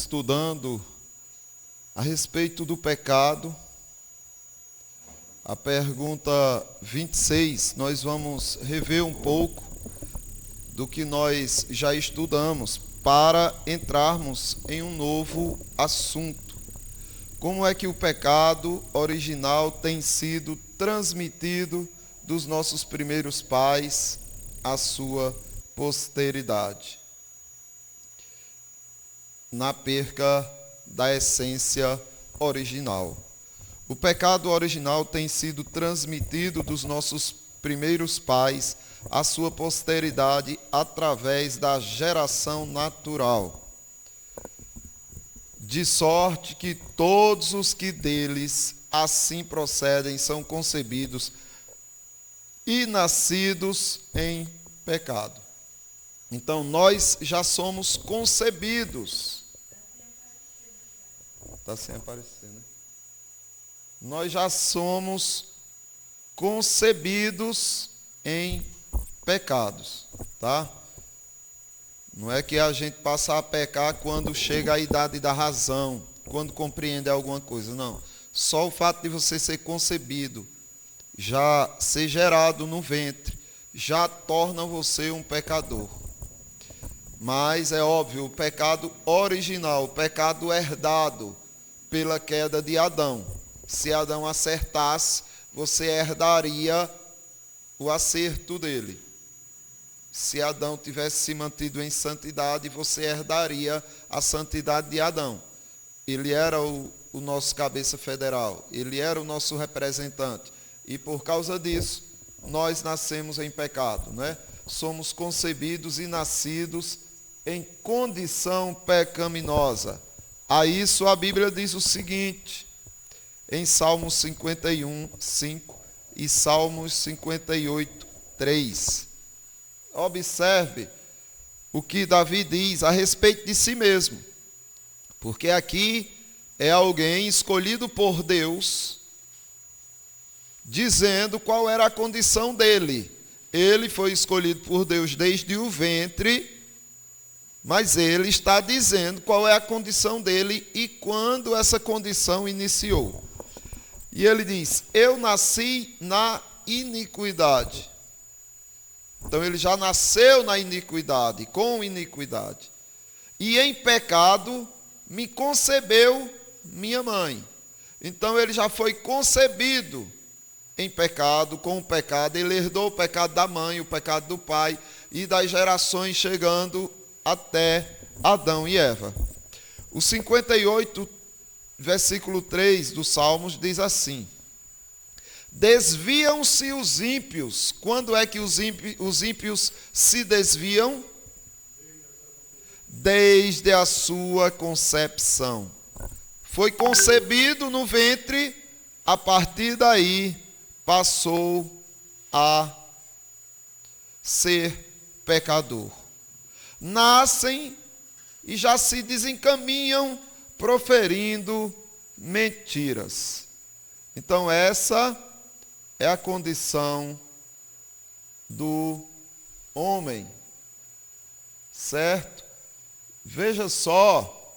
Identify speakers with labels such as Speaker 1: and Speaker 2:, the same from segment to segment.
Speaker 1: estudando a respeito do pecado. A pergunta 26, nós vamos rever um pouco do que nós já estudamos para entrarmos em um novo assunto. Como é que o pecado original tem sido transmitido dos nossos primeiros pais à sua posteridade, na perca da essência original. O pecado original tem sido transmitido dos nossos primeiros pais à sua posteridade através da geração natural, de sorte que todos os que deles assim procedem são concebidos e nascidos em pecado. Então, nós já somos concebidos. Está sem aparecer, né? Nós já somos concebidos em pecados, tá? Não é que a gente passa a pecar quando chega a idade da razão, quando compreende alguma coisa, não. Só o fato de você ser concebido, já ser gerado no ventre, já torna você um pecador. Mas é óbvio, o pecado original, o pecado herdado pela queda de Adão. Se Adão acertasse, você herdaria o acerto dele. Se Adão tivesse se mantido em santidade, você herdaria a santidade de Adão. Ele era o nosso cabeça federal, ele era o nosso representante. E por causa disso, nós nascemos em pecado, né? Somos concebidos e nascidos em condição pecaminosa. A isso a Bíblia diz o seguinte, em Salmos 51, 5 e Salmos 58, 3. Observe o que Davi diz a respeito de si mesmo, porque aqui é alguém escolhido por Deus, dizendo qual era a condição dele. Ele foi escolhido por Deus desde o ventre, mas ele está dizendo qual é a condição dele e quando essa condição iniciou. E ele diz, eu nasci na iniquidade. Então ele já nasceu na iniquidade, com iniquidade. E em pecado me concebeu minha mãe. Então ele já foi concebido em pecado, com o pecado. Ele herdou o pecado da mãe, o pecado do pai e das gerações chegando até Adão e Eva. O 58, versículo 3 dos Salmos diz assim, desviam-se os ímpios. Quando é que os ímpios se desviam? Desde a sua concepção. Foi concebido no ventre, a partir daí passou a ser pecador. Nascem e já se desencaminham proferindo mentiras. Então essa é a condição do homem, certo? Veja só,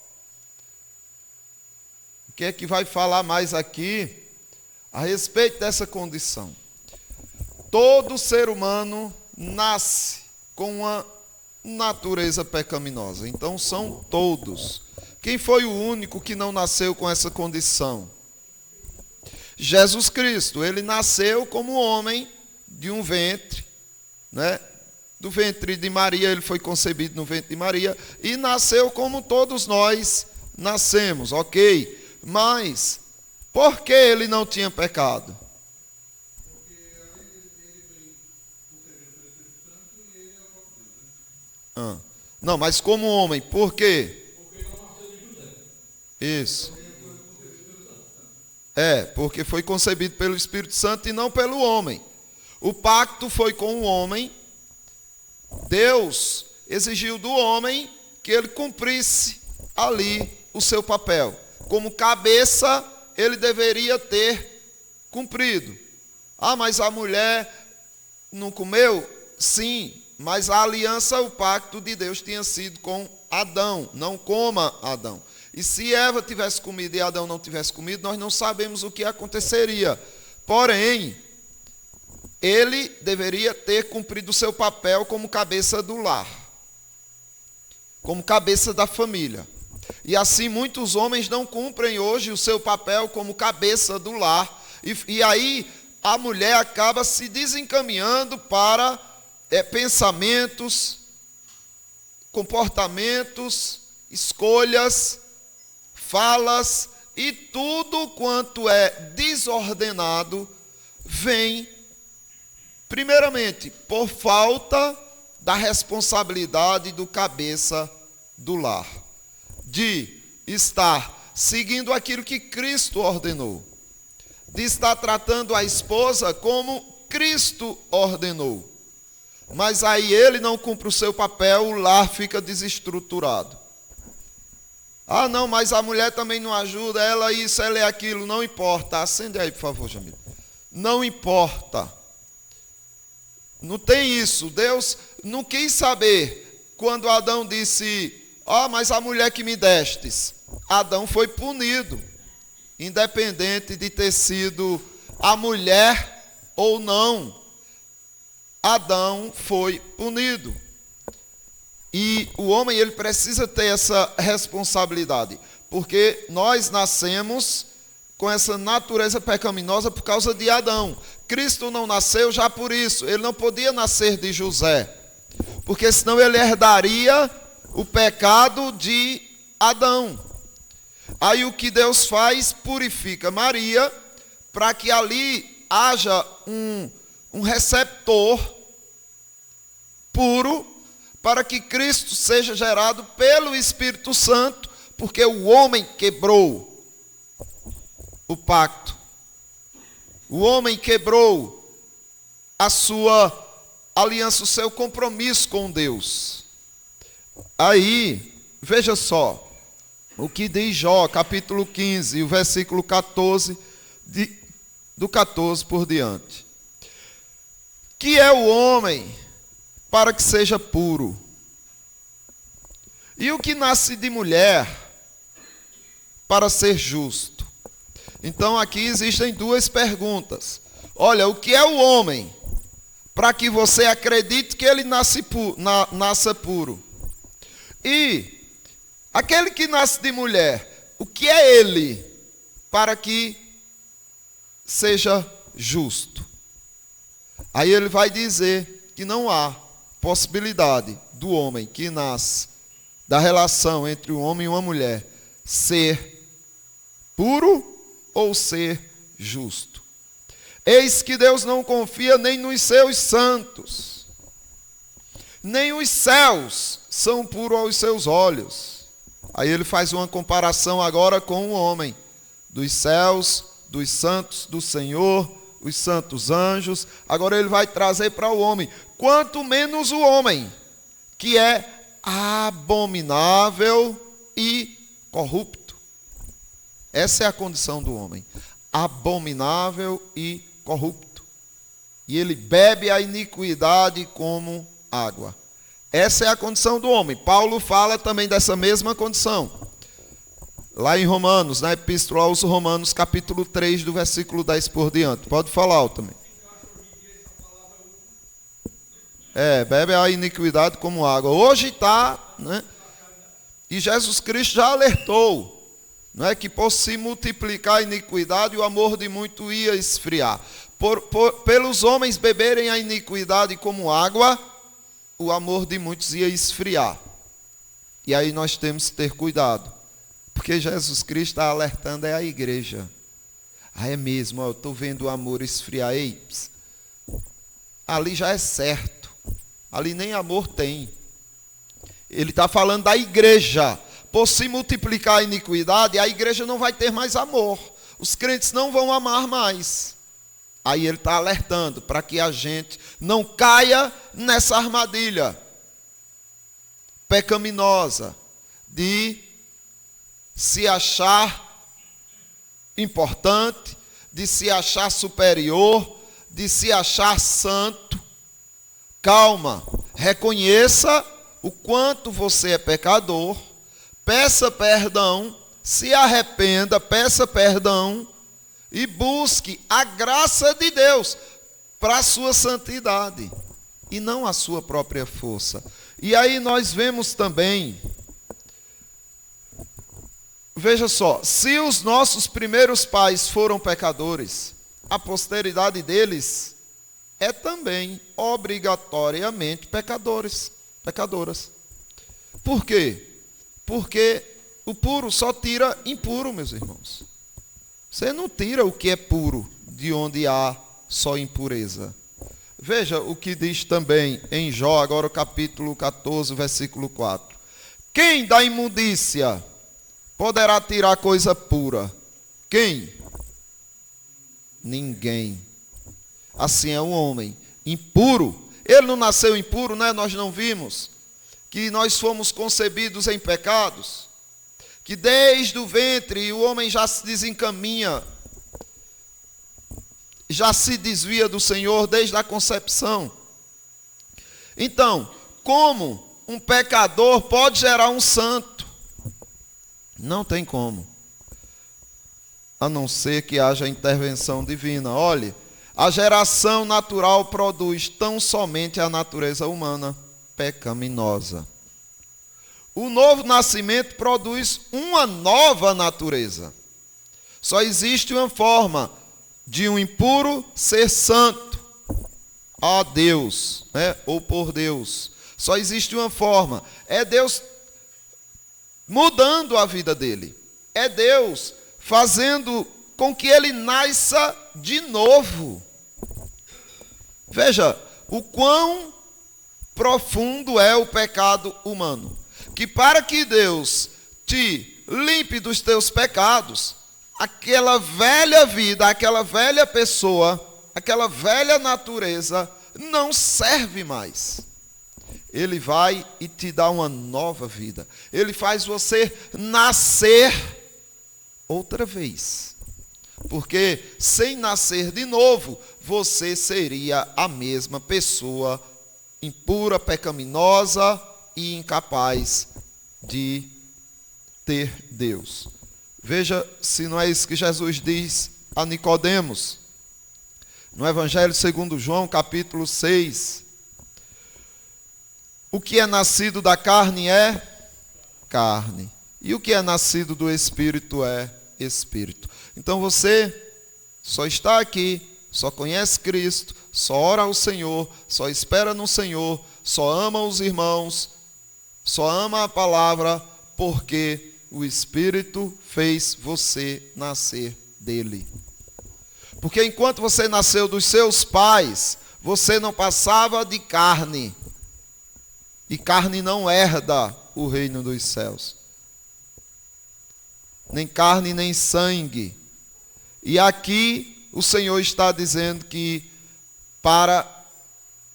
Speaker 1: o que é que vai falar mais aqui a respeito dessa condição. Todo ser humano nasce com uma natureza pecaminosa, então são todos. Quem foi o único que não nasceu com essa condição? Jesus Cristo. Ele nasceu como homem de um ventre, né? Do ventre de Maria, ele foi concebido no ventre de Maria e nasceu como todos nós nascemos, ok? Mas por que ele não tinha pecado? Não, mas como homem, por quê? Isso. Porque foi concebido pelo Espírito Santo e não pelo homem. O pacto foi com o homem. Deus exigiu do homem que ele cumprisse ali o seu papel. Como cabeça, ele deveria ter cumprido. Ah, mas a mulher não comeu? Sim, mas a aliança, o pacto de Deus tinha sido com Adão. Não coma Adão. E se Eva tivesse comido e Adão não tivesse comido, nós não sabemos o que aconteceria. Porém, ele deveria ter cumprido o seu papel como cabeça do lar, como cabeça da família. E assim muitos homens não cumprem hoje o seu papel como cabeça do lar. E aí a mulher acaba se desencaminhando para pensamentos, comportamentos, escolhas, falas, e tudo quanto é desordenado vem, primeiramente, por falta da responsabilidade do cabeça do lar, de estar seguindo aquilo que Cristo ordenou, de estar tratando a esposa como Cristo ordenou. Mas aí ele não cumpre o seu papel, o lar fica desestruturado. Ah, não, mas a mulher também não ajuda, ela isso, ela é aquilo, não importa. Acende aí, por favor, Jamil. Não importa. Não tem isso. Deus não quis saber quando Adão disse: mas a mulher que me destes. Adão foi punido, independente de ter sido a mulher ou não. Adão foi punido. E o homem, ele precisa ter essa responsabilidade, porque nós nascemos com essa natureza pecaminosa por causa de Adão. Cristo não nasceu já por isso, ele não podia nascer de José, porque senão ele herdaria o pecado de Adão. Aí o que Deus faz? Purifica Maria, para que ali haja um receptor puro, para que Cristo seja gerado pelo Espírito Santo, porque o homem quebrou o pacto. O homem quebrou a sua aliança, o seu compromisso com Deus. Aí, veja só, o que diz Jó, capítulo 15, o versículo 14, do 14 por diante. Que é o homem para que seja puro? E o que nasce de mulher para ser justo? Então aqui existem duas perguntas. Olha, o que é o homem para que você acredite que ele nasça puro? E aquele que nasce de mulher, o que é ele para que seja justo? Aí ele vai dizer que não há possibilidade do homem que nasce da relação entre um homem e uma mulher ser puro ou ser justo. Eis que Deus não confia nem nos seus santos, nem os céus são puros aos seus olhos. Aí ele faz uma comparação agora com o homem, dos céus, dos santos do Senhor, os santos anjos. Agora ele vai trazer para o homem, quanto menos o homem, que é abominável e corrupto. Essa é a condição do homem, abominável e corrupto. E ele bebe a iniquidade como água. Essa é a condição do homem. Paulo fala também dessa mesma condição. Lá em Romanos, na Epístola aos Romanos, capítulo 3, do versículo 10 por diante. Pode falar também. Bebe a iniquidade como água. Hoje está, né? E Jesus Cristo já alertou, não é, que por se multiplicar a iniquidade, o amor de muito ia esfriar. Pelos homens beberem a iniquidade como água, o amor de muitos ia esfriar. E aí nós temos que ter cuidado, porque Jesus Cristo está alertando a igreja. É mesmo, eu estou vendo o amor esfriar. Ei, ali já é certo. Ali nem amor tem. Ele está falando da igreja. Por se multiplicar a iniquidade, a igreja não vai ter mais amor. Os crentes não vão amar mais. Aí ele está alertando para que a gente não caia nessa armadilha pecaminosa de se achar importante, de se achar superior, de se achar santo. Calma, reconheça o quanto você é pecador, peça perdão, se arrependa, peça perdão e busque a graça de Deus para a sua santidade e não a sua própria força. E aí nós vemos também, veja só, se os nossos primeiros pais foram pecadores, a posteridade deles é também obrigatoriamente pecadoras. Por quê? Porque o puro só tira impuro, meus irmãos. Você não tira o que é puro de onde há só impureza. Veja o que diz também em Jó, agora o capítulo 14, versículo 4. Quem da imundícia poderá tirar coisa pura? Quem? Ninguém. Assim é o homem impuro. Ele não nasceu impuro, né? Nós não vimos que nós fomos concebidos em pecados, que desde o ventre o homem já se desencaminha, já se desvia do Senhor desde a concepção. Então, como um pecador pode gerar um santo? Não tem como, a não ser que haja intervenção divina. Olhe, a geração natural produz tão somente a natureza humana pecaminosa. O novo nascimento produz uma nova natureza. Só existe uma forma de um impuro ser santo a Deus, né? Ou por Deus. Só existe uma forma. É Deus mudando a vida dele. É Deus fazendo com que ele nasça de novo. Veja o quão profundo é o pecado humano. Que para que Deus te limpe dos teus pecados, aquela velha vida, aquela velha pessoa, aquela velha natureza não serve mais. Ele vai e te dá uma nova vida. Ele faz você nascer outra vez. Porque sem nascer de novo, você seria a mesma pessoa impura, pecaminosa e incapaz de ter Deus. Veja se não é isso que Jesus diz a Nicodemos, no Evangelho segundo João, capítulo 6. O que é nascido da carne é carne, e o que é nascido do Espírito é Espírito. Então você só está aqui, só conhece Cristo, só ora ao Senhor, só espera no Senhor, só ama os irmãos, só ama a palavra, porque o Espírito fez você nascer dele. Porque enquanto você nasceu dos seus pais, você não passava de carne. E carne não herda o reino dos céus. Nem carne, nem sangue. E aqui o Senhor está dizendo que para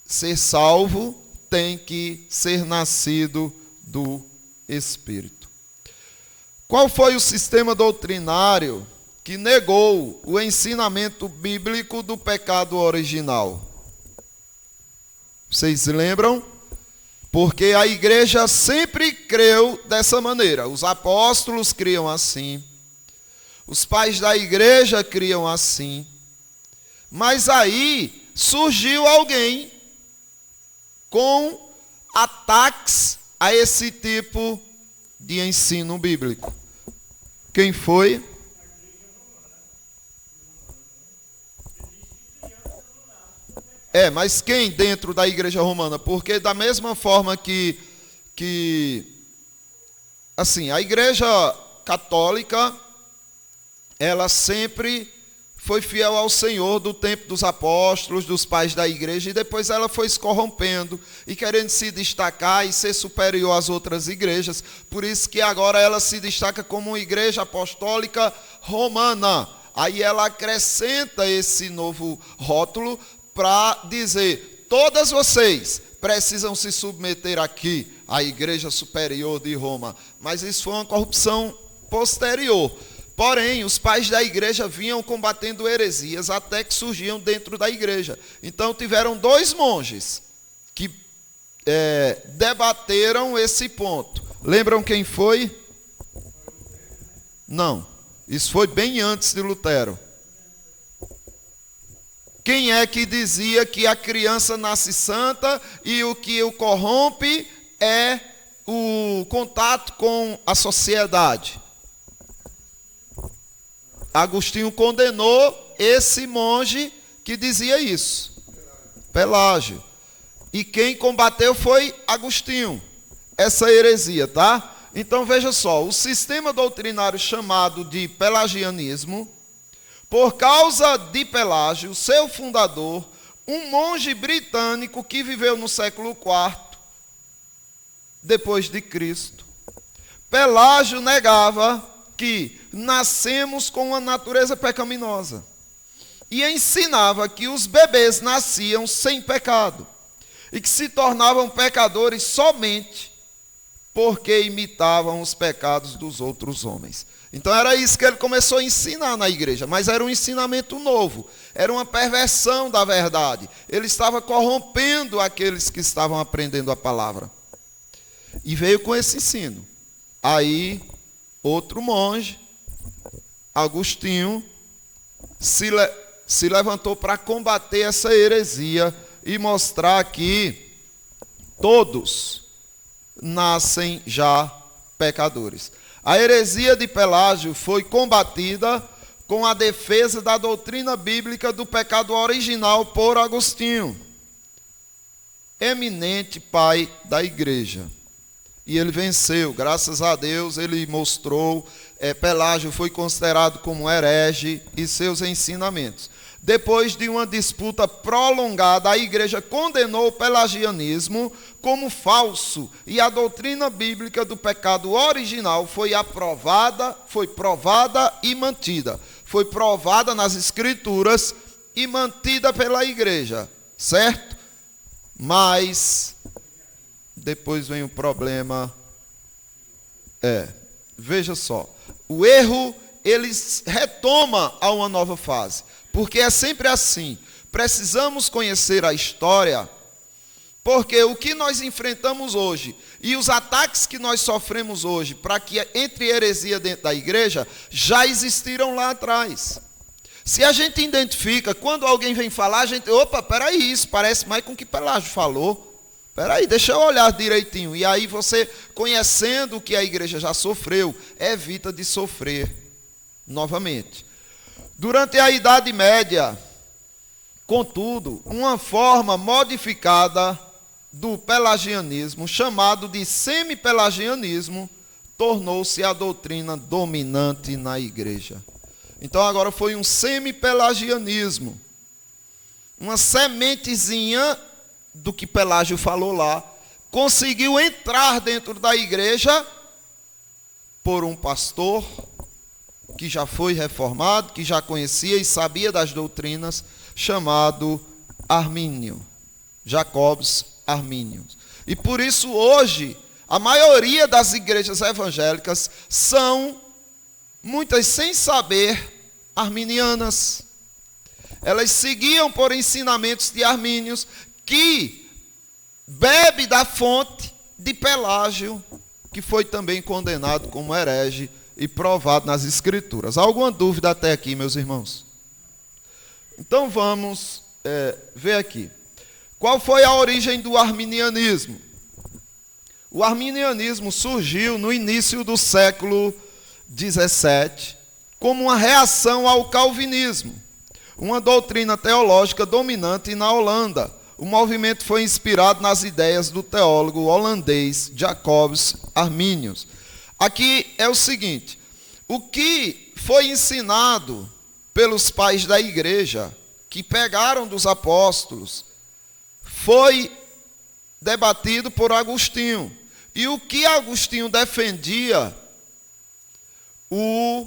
Speaker 1: ser salvo tem que ser nascido do Espírito. Qual foi o sistema doutrinário que negou o ensinamento bíblico do pecado original? Vocês lembram? Porque a igreja sempre creu dessa maneira. Os apóstolos criam assim. Os pais da igreja criam assim. Mas aí surgiu alguém com ataques a esse tipo de ensino bíblico. Quem foi? Mas quem dentro da igreja romana? Porque da mesma forma que assim, a igreja católica, ela sempre foi fiel ao Senhor do tempo dos apóstolos, dos pais da igreja, e depois ela foi se corrompendo e querendo se destacar e ser superior às outras igrejas. Por isso que agora ela se destaca como uma igreja apostólica romana. Aí ela acrescenta esse novo rótulo para dizer: todas vocês precisam se submeter aqui à igreja superior de Roma. Mas isso foi uma corrupção posterior. Porém, os pais da igreja vinham combatendo heresias até que surgiam dentro da igreja. Então tiveram dois monges que debateram esse ponto. Lembram quem foi? Não, isso foi bem antes de Lutero. Quem é que dizia que a criança nasce santa e o que o corrompe é o contato com a sociedade? Agostinho condenou esse monge que dizia isso, Pelágio. E quem combateu foi Agostinho, essa heresia, tá? Então veja só, o sistema doutrinário chamado de pelagianismo, por causa de Pelágio, seu fundador, um monge britânico que viveu no século IV depois de Cristo, Pelágio negava que nascemos com uma natureza pecaminosa e ensinava que os bebês nasciam sem pecado e que se tornavam pecadores somente porque imitavam os pecados dos outros homens. Então era isso que ele começou a ensinar na igreja, mas era um ensinamento novo, era uma perversão da verdade. Ele estava corrompendo aqueles que estavam aprendendo a palavra. E veio com esse ensino. Aí, outro monge, Agostinho, se levantou para combater essa heresia e mostrar que todos nascem já pecadores. A heresia de Pelágio foi combatida com a defesa da doutrina bíblica do pecado original por Agostinho, eminente pai da igreja. E ele venceu, graças a Deus, ele mostrou, Pelágio foi considerado como herege e seus ensinamentos. Depois de uma disputa prolongada, a igreja condenou o pelagianismo como falso e a doutrina bíblica do pecado original foi provada e mantida. Foi provada nas escrituras e mantida pela igreja, certo? Mas depois vem o problema. Veja só, o erro ele retoma a uma nova fase. Porque é sempre assim, precisamos conhecer a história, porque o que nós enfrentamos hoje e os ataques que nós sofremos hoje, para que entre heresia dentro da igreja, já existiram lá atrás. Se a gente identifica, quando alguém vem falar, a gente, peraí, isso parece mais com o que Pelágio falou. Peraí, deixa eu olhar direitinho. E aí você, conhecendo o que a igreja já sofreu, evita de sofrer novamente. Durante a Idade Média, contudo, uma forma modificada do pelagianismo, chamado de semi-pelagianismo, tornou-se a doutrina dominante na igreja. Então agora foi um semi-pelagianismo, uma sementezinha do que Pelágio falou lá, conseguiu entrar dentro da igreja por um pastor que já foi reformado, que já conhecia e sabia das doutrinas, chamado Armínio, Jacobus Arminius. E por isso hoje, a maioria das igrejas evangélicas são, muitas sem saber, arminianas. Elas seguiam por ensinamentos de Armínios, que bebe da fonte de Pelágio, que foi também condenado como herege e provado nas escrituras. Alguma dúvida até aqui, meus irmãos? Então vamos ver aqui. Qual foi a origem do arminianismo? O arminianismo surgiu no início do século XVII como uma reação ao calvinismo, uma doutrina teológica dominante na Holanda. O movimento foi inspirado nas ideias do teólogo holandês Jacobus Arminius. Aqui é o seguinte, o que foi ensinado pelos pais da igreja, que pegaram dos apóstolos, foi debatido por Agostinho. E o que Agostinho defendia, o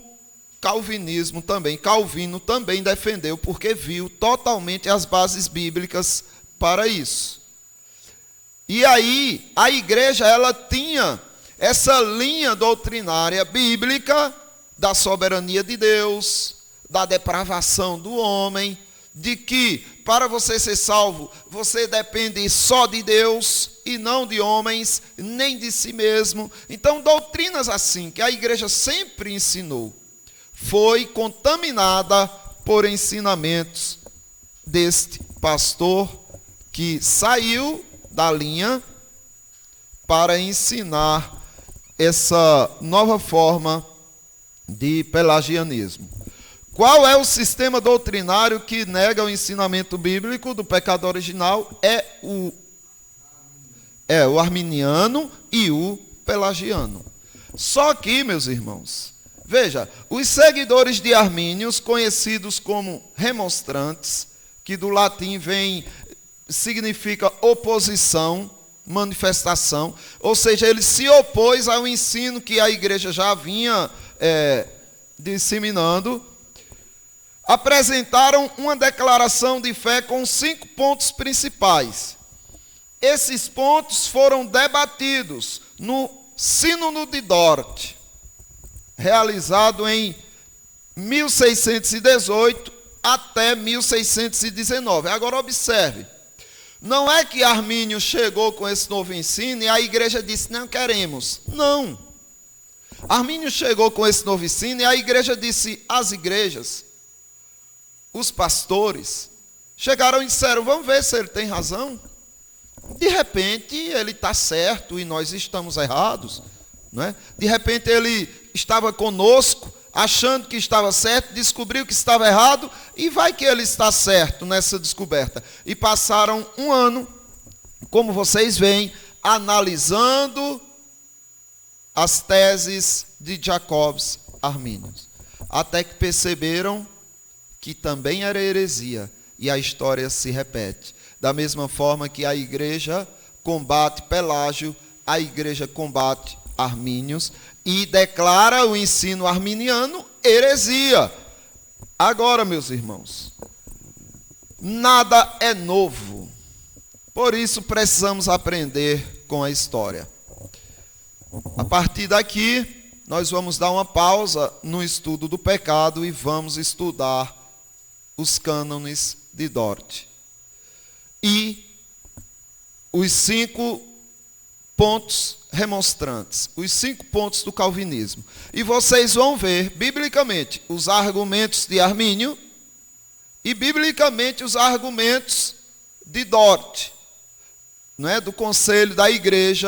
Speaker 1: calvinismo também, Calvino também defendeu, porque viu totalmente as bases bíblicas para isso. E aí, a igreja, ela tinha essa linha doutrinária bíblica da soberania de Deus, da depravação do homem, de que para você ser salvo, você depende só de Deus e não de homens, nem de si mesmo. Então, doutrinas assim, que a igreja sempre ensinou, foi contaminada por ensinamentos deste pastor que saiu da linha para ensinar essa nova forma de pelagianismo. Qual é o sistema doutrinário que nega o ensinamento bíblico do pecado original? É o arminiano e o pelagiano. Só que, meus irmãos, veja, os seguidores de Armínios, conhecidos como remonstrantes, que do latim significa oposição, manifestação, ou seja, ele se opôs ao ensino que a igreja já vinha disseminando, apresentaram uma declaração de fé com 5 pontos principais. Esses pontos foram debatidos no Sínodo de Dort, realizado em 1618 até 1619. Agora observe, não é que Armínio chegou com esse novo ensino e a igreja disse, não queremos. Não. Armínio chegou com esse novo ensino e a igreja disse, as igrejas, os pastores, chegaram e disseram, vamos ver se ele tem razão. De repente ele está certo e nós estamos errados, não é? De repente ele estava conosco, achando que estava certo, descobriu que estava errado, e vai que ele está certo nessa descoberta. E passaram um ano, como vocês veem, analisando as teses de Jacobs Armínios, até que perceberam que também era heresia, e a história se repete. Da mesma forma que a igreja combate Pelágio, a igreja combate Armínios e declara o ensino arminiano heresia. Agora, meus irmãos, nada é novo. Por isso precisamos aprender com a história. A partir daqui, nós vamos dar uma pausa no estudo do pecado e vamos estudar os cânones de Dort. E os 5 pontos remonstrantes, os 5 pontos do calvinismo. E vocês vão ver, biblicamente, os argumentos de Armínio e, biblicamente, os argumentos de Dort, não é? Do conselho da igreja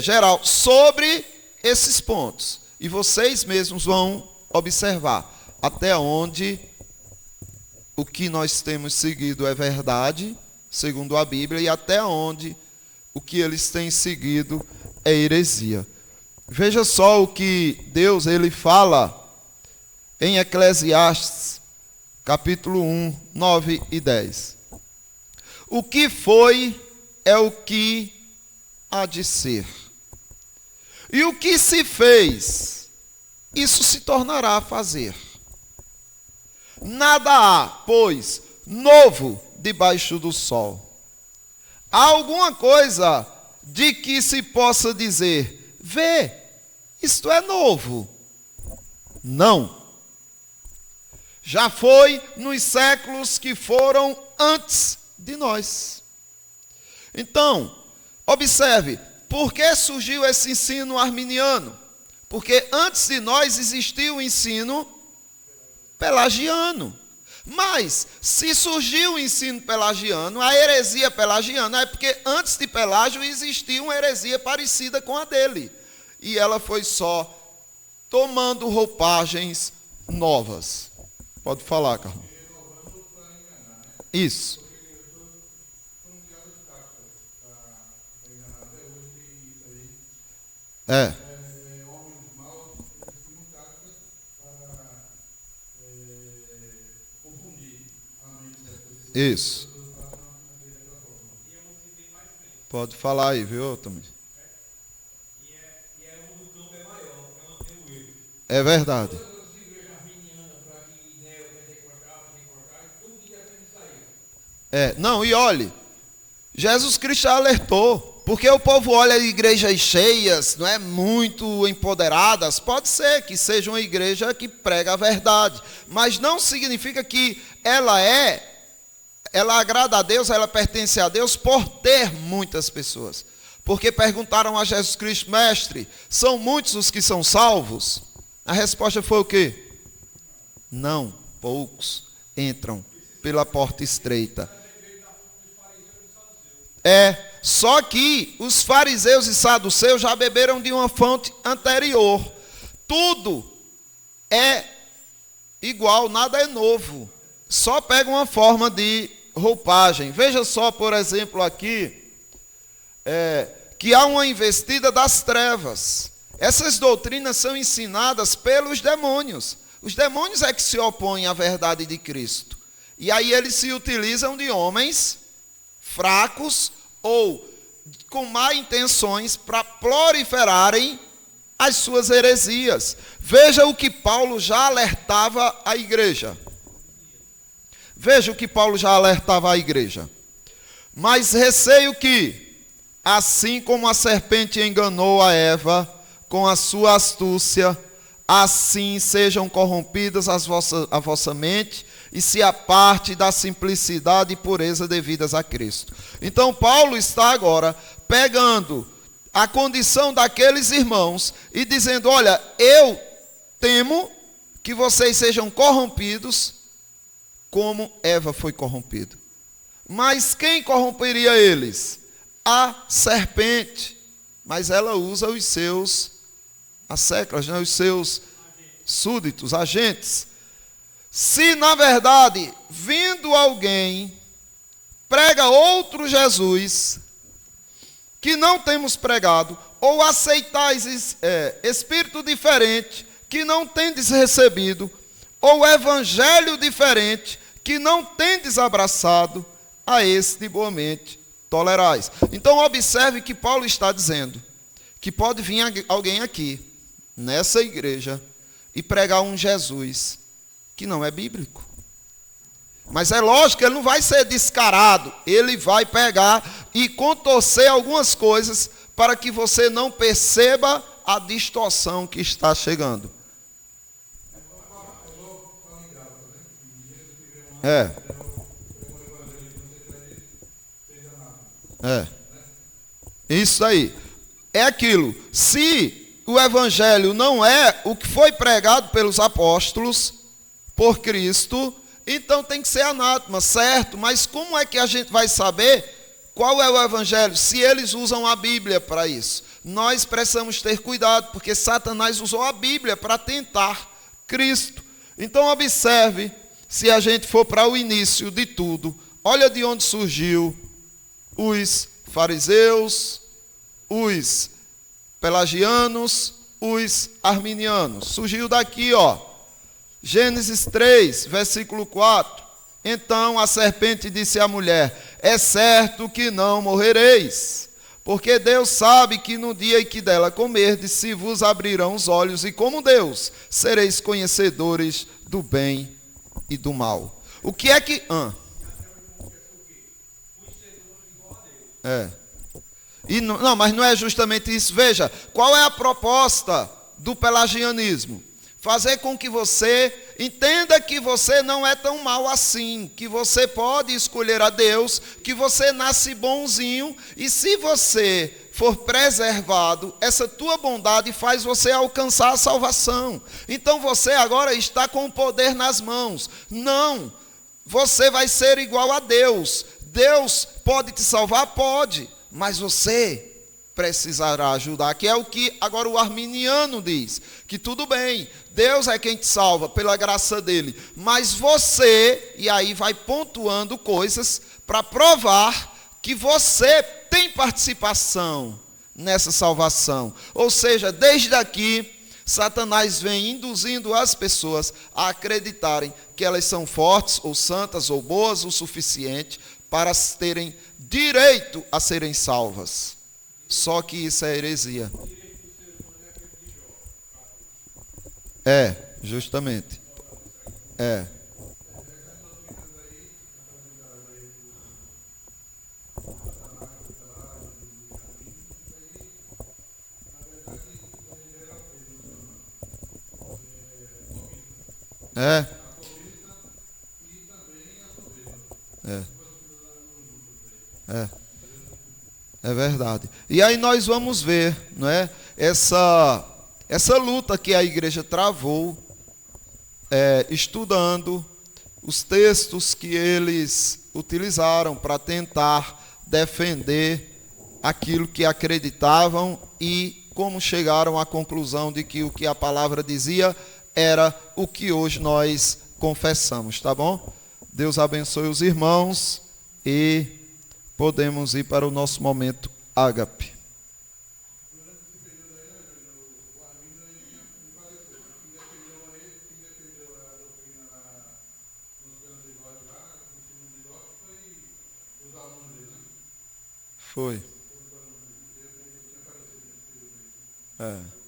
Speaker 1: geral, sobre esses pontos. E vocês mesmos vão observar até onde o que nós temos seguido é verdade, segundo a Bíblia, e até onde o que eles têm seguido é heresia. Veja só o que Deus ele fala em Eclesiastes, capítulo 1, 9 e 10. O que foi é o que há de ser. E o que se fez, isso se tornará a fazer. Nada há, pois, novo debaixo do sol. Há alguma coisa de que se possa dizer, vê, isto é novo? Não. Já foi nos séculos que foram antes de nós. Então, observe, por que surgiu esse ensino arminiano? Porque antes de nós existia o ensino pelagiano. Mas, se surgiu o ensino pelagiano, a heresia pelagiana, é porque antes de Pelágio existia uma heresia parecida com a dele. E ela foi só tomando roupagens novas. Pode falar, Carlos. Isso. Isso. Pode falar aí, viu, também. É verdade. Não, e olhe, Jesus Cristo alertou, Porque o povo olha igrejas cheias, não é, muito empoderadas, pode ser que seja uma igreja que prega a verdade, mas não significa que ela agrada a Deus, ela pertence a Deus por ter muitas pessoas. Porque perguntaram a Jesus Cristo: mestre, são muitos os que são salvos? A resposta foi o quê? Não, poucos entram pela porta estreita. Só que os fariseus e saduceus já beberam de uma fonte anterior. Tudo é igual, nada é novo. Só pega uma forma de roupagem. Veja só, por exemplo, aqui, que há uma investida das trevas. Essas doutrinas são ensinadas pelos demônios. Os demônios é que se opõem à verdade de Cristo. E aí eles se utilizam de homens fracos ou com má intenções para proliferarem as suas heresias. Veja o que Paulo já alertava a igreja. Veja o que Paulo já alertava a igreja. Mas receio que, assim como a serpente enganou a Eva com a sua astúcia, assim sejam corrompidas a vossa mente e se aparte da simplicidade e pureza devidas a Cristo. Então Paulo está agora pegando a condição daqueles irmãos e dizendo: olha, eu temo que vocês sejam corrompidos como Eva foi corrompida. Mas quem corromperia eles? A serpente. Mas ela usa os seus asseclas, né? Os seus súditos, agentes. Se na verdade, vindo alguém, prega outro Jesus, que não temos pregado, ou aceitais espírito diferente, que não tendes recebido, ou evangelho diferente, que não tendes abraçado, a este boamente tolerais. Então observe que Paulo está dizendo que pode vir alguém aqui, nessa igreja, e pregar um Jesus que não é bíblico. Mas é lógico que ele não vai ser descarado, ele vai pegar e contorcer algumas coisas para que você não perceba a distorção que está chegando. Isso aí. É aquilo. Se o evangelho não é o que foi pregado pelos apóstolos, por Cristo, então tem que ser anátema, certo? Mas como é que a gente vai saber qual é o evangelho se eles usam a Bíblia para isso? Nós precisamos ter cuidado, porque Satanás usou a Bíblia para tentar Cristo. Então observe, se a gente for para o início de tudo, olha de onde surgiu os fariseus, os pelagianos, os arminianos. Surgiu daqui, ó. Gênesis 3, versículo 4. Então a serpente disse à mulher: é certo que não morrereis, porque Deus sabe que no dia em que dela comerdes, se vos abrirão os olhos, e como Deus, sereis conhecedores do bem e do mal. O que é que... não, mas não é justamente isso. Veja, qual é a proposta do pelagianismo? Fazer com que você entenda que você não é tão mal assim, que você pode escolher a Deus, que você nasce bonzinho, e se você for preservado, essa tua bondade faz você alcançar a salvação. Então você agora está com o poder nas mãos. Não, você vai ser igual a Deus. Deus pode te salvar? Pode, mas você precisará ajudar, que é o que agora o arminiano diz, que tudo bem, Deus é quem te salva, pela graça dele, mas você, e aí vai pontuando coisas para provar que você tem participação nessa salvação. Ou seja, desde aqui, Satanás vem induzindo as pessoas a acreditarem que elas são fortes, ou santas, ou boas o suficiente para terem direito a serem salvas. Só que isso é heresia. Justamente. É. É. É. É verdade. E aí nós vamos ver, não é, essa luta que a igreja travou, estudando os textos que eles utilizaram para tentar defender aquilo que acreditavam e como chegaram à conclusão de que o que a palavra dizia era o que hoje nós confessamos, tá bom? Deus abençoe os irmãos e podemos ir para o nosso momento ágape. Foi. É.